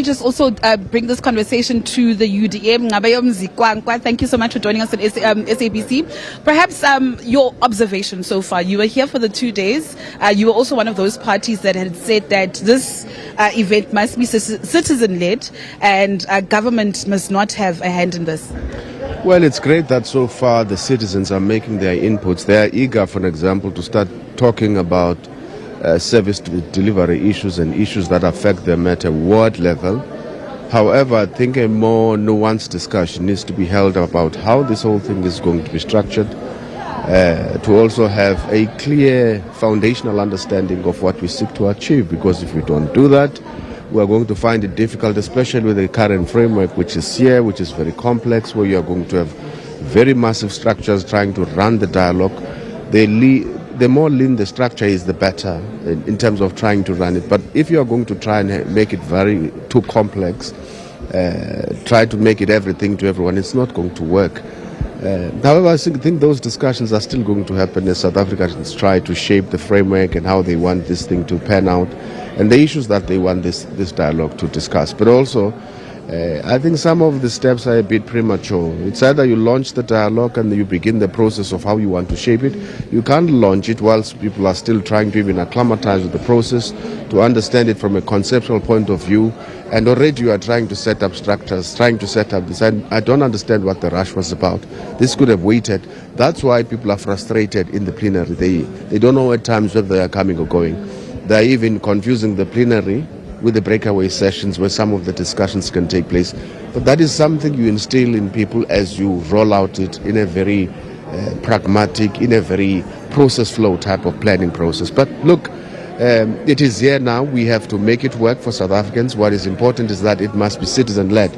me just also bring this conversation to the UDM. Nqabayomzi, Kwankwa, thank you so much for joining us on SABC. Perhaps your observation so far. You were here for the 2 days. You were also one of those parties that had said that this event must be citizen-led and government must not have a hand in this. Well, it's great that so far the citizens are making their inputs. They are eager, for example, to start talking about service delivery issues and issues that affect them at a ward level. However, I think a more nuanced discussion needs to be held about how this whole thing is going to be structured, to also have a clear foundational understanding of what we seek to achieve, because if we don't do that, we are going to find it difficult, especially with the current framework which is here, which is very complex, where you are going to have very massive structures trying to run the dialogue. The more lean the structure is, the better in terms of trying to run it. But if you are going to try and make it very too complex, try to make it everything to everyone, it's not going to work. However, I think those discussions are still going to happen as South Africans try to shape the framework and how they want this thing to pan out, and the issues that they want this dialogue to discuss. But also, I think some of the steps are a bit premature. It's either you launch the dialogue and you begin the process of how you want to shape it. You can't launch it whilst people are still trying to even acclimatize with the process, to understand it from a conceptual point of view, and already you are trying to set up structures, trying to set up this. I don't understand what the rush was about. This could have waited. That's why people are frustrated in the plenary. They don't know at times whether they are coming or going. They're even confusing the plenary with the breakaway sessions where some of the discussions can take place. But that is something you instill in people as you roll out it in a very pragmatic, in a very process flow type of planning process. But look, it is here now. We have to make it work for South Africans. What is important is that it must be citizen-led.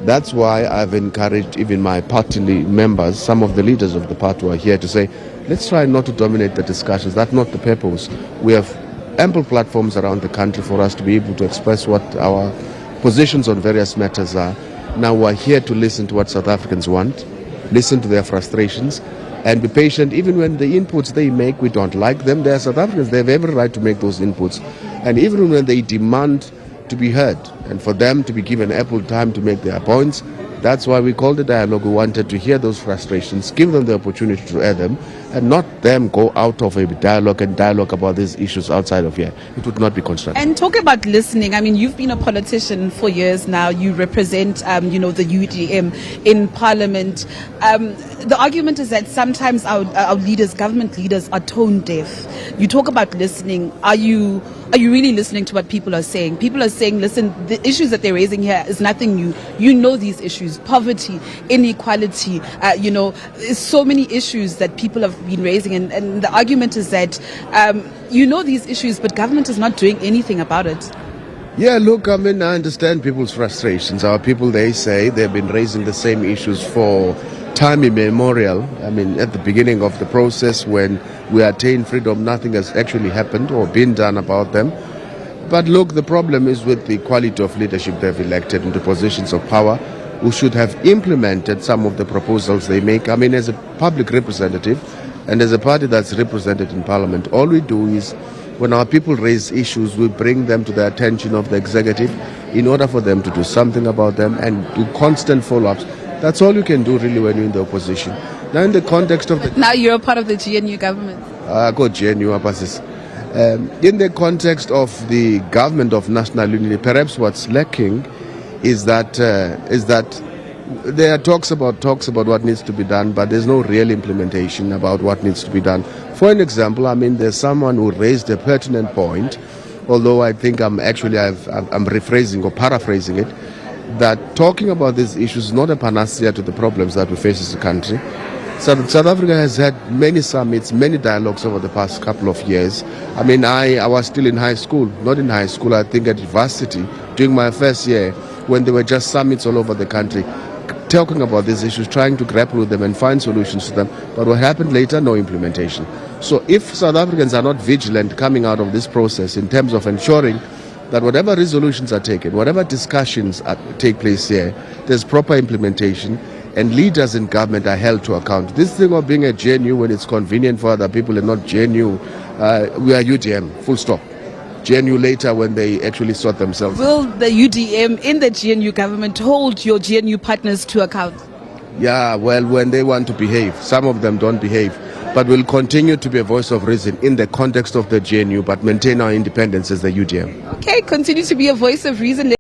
That's why I've encouraged even my party members, some of the leaders of the party who are here, to say, let's try not to dominate the discussions. That's not the purpose. We have ample platforms around the country for us to be able to express what our positions on various matters are. Now we're here to listen to what South Africans want, listen to their frustrations, and be patient. Even when the inputs they make, we don't like them. They are South Africans. They have every right to make those inputs. And even when they demand to be heard and for them to be given ample time to make their points, that's why we called the dialogue. We wanted to hear those frustrations, give them the opportunity to air them, and not them go out of a dialogue and dialogue about these issues outside of here. It would not be constructive. And talk about listening. I mean, you've been a politician for years now. You represent, the UDM in Parliament. The argument is that sometimes our leaders, government leaders, are tone deaf. You talk about listening. Are you really listening to what people are saying? People are saying, listen, the issues that they're raising here is nothing new. You know these issues: poverty, inequality. There's so many issues that people have been raising, and the argument is that you know these issues, but government is not doing anything about it. Yeah, look, I understand people's frustrations. Our people, they say they've been raising the same issues for time immemorial. At the beginning of the process, when we attained freedom, nothing has actually happened or been done about them. But look, the problem is with the quality of leadership they've elected into positions of power, who should have implemented some of the proposals they make. As a public representative and as a party that's represented in Parliament, all we do is, when our people raise issues, we bring them to the attention of the executive in order for them to do something about them and do constant follow-ups. That's all you can do really when you're in the opposition. Now, in the context of Now you're a part of the GNU government. In the context of the government of national unity, perhaps what's lacking is that there are talks about what needs to be done, but there's no real implementation about what needs to be done. For an example, there's someone who raised a pertinent point, although I think I'm rephrasing or paraphrasing it, that talking about these issues is not a panacea to the problems that we face as a country. South Africa has had many summits, many dialogues over the past couple of years. I was still in high school, not in high school, I think at university, during my first year, when there were just summits all over the country, talking about these issues, trying to grapple with them and find solutions to them. But what happened later? No implementation. So if South Africans are not vigilant coming out of this process in terms of ensuring that whatever resolutions are taken, whatever discussions take place here, there's proper implementation, and leaders in government are held to account. This thing of being a GNU when it's convenient for other people and not GNU, we are UDM, full stop. GNU later when they actually sort themselves. Will the UDM in the GNU government hold your GNU partners to account? Yeah, well, when they want to behave. Some of them don't behave. But we'll continue to be a voice of reason in the context of the GNU, but maintain our independence as the UDM. Okay, continue to be a voice of reason.